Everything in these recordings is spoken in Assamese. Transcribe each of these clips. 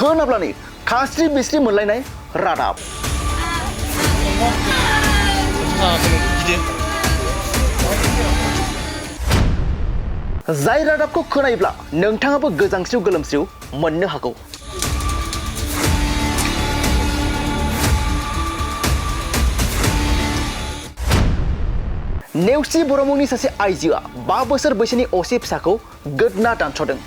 खोनाब्लानो खास्रि बिस्रि मोनलायनाय रादाब जाय रादाबखौ खोनायोब्ला नोंथाङाबो गोजांस्रिउ गोलोमस्रिउ मोननो हागौ। नेवसि बर' मुंनि सासे आइजोआ 5 बोसोर बैसोनि असे फिसाखौ गोदना दानस'दों।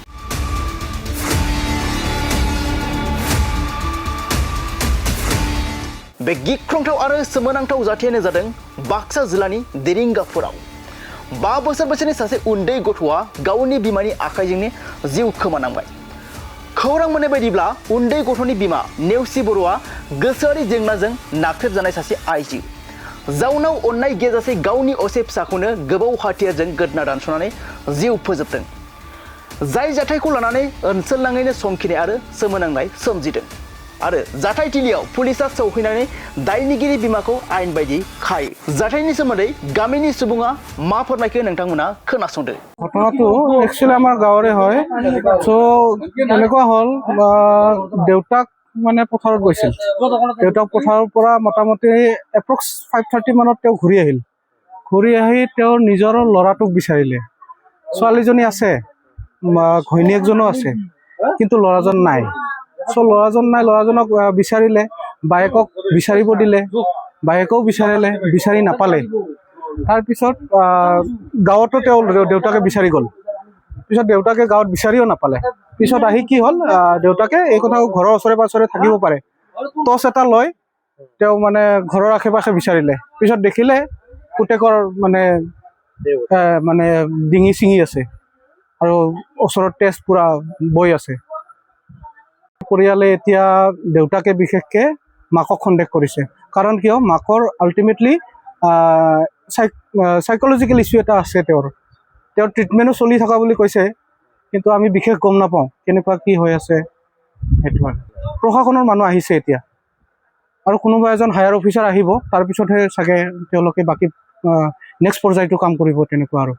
बे गिख्रंथाव आरो सोमोनांथाव जाथायानो जादों बाक्सा जिल्लानि दिरिंगाफुराव 5 बोसोर बैसोनि सासे उन्दै गथ'आ गावनि बिमानि आखाइजोंनो जिउ खोमानांबाय। खौरां मोननाय बायदिब्ला उन्दै गथ'नि बिमा नेवसि बर'आ गोसोआरि जेंनाजों नाख्रेबजानाय सासे आइजो। जाउनाव अननाय गैयाजासे गावनि असे फिसाखौनो गोबौ हाथियारजों गोदना दानस'नानै जिउ फोजोबदों। जाय जाथायखौ लानानै ओनसोल नाङैनो समखिनाय आरो सोमोनांनाय सोमजिदों आरो जाथायथिलियाव पुलिसा सौफैनानै दायनिगिरि बिमाखौ आयेन बायदि खायो। जाथायनि सोमोन्दै गामिनि सुबुङा मा फोरमायखो नोंथांमोना खोनासंदो। ঘটনাটো একচুৱেলি আমাৰ গাঁৱৰে হয়। চ' এনেকুৱা হ'ল দেউতাক মানে পথাৰত গৈছিল। দেউতাক পথাৰৰ পৰা মোটামুটি এপ্ৰক্স 5:30 মানত তেওঁ ঘূৰি আহিল। ঘূৰি আহি তেওঁৰ নিজৰ ল'ৰাটোক বিচাৰিলে। ছোৱালীজনী আছে, ঘৈণীয়েকজনো আছে, কিন্তু ল'ৰাজন নাই। চ' ল'ৰাজন নাই, ল'ৰাজনক বিচাৰিলে, বায়েকক বিচাৰিব দিলে, বায়েকেও বিচাৰিলে, বিচাৰি নাপালে। তাৰপিছত গাঁৱতো তেওঁ দেউতাকে বিচাৰি গ'ল। পিছত দেউতাকে গাঁৱত বিচাৰিও নাপালে। পিছত আহি কি হ'ল, দেউতাকে এই কথা ঘৰৰ ওচৰে পাঁজৰে থাকিব পাৰে টৰ্চ এটা লৈ তেওঁ মানে ঘৰৰ আশে পাশে বিচাৰিলে। পিছত দেখিলে পুতেকৰ মানে ডিঙি চিঙি আছে আৰু ওচৰত তেজ পুৰা বৈ আছে। পৰিয়ালে এতিয়া দেউতাকে বিশেষকৈ মাকক সন্দেহ কৰিছে। কাৰণ কিয়, মাকৰ আল্টিমেটলি চাইক'লজিকেল ইছ্যু এটা আছে। তেওঁৰ ট্ৰিটমেণ্টো চলি থকা বুলি কৈছে, কিন্তু আমি বিশেষ গম নাপাওঁ কেনেকুৱা কি হৈ আছে। সেইটো প্ৰশাসনৰ মানুহ আহিছে এতিয়া আৰু কোনোবা এজন হায়াৰ অফিচাৰ আহিব, তাৰপিছতহে চাগে তেওঁলোকে বাকী নেক্সট পৰ্যায়টো কাম কৰিব তেনেকুৱা আৰু।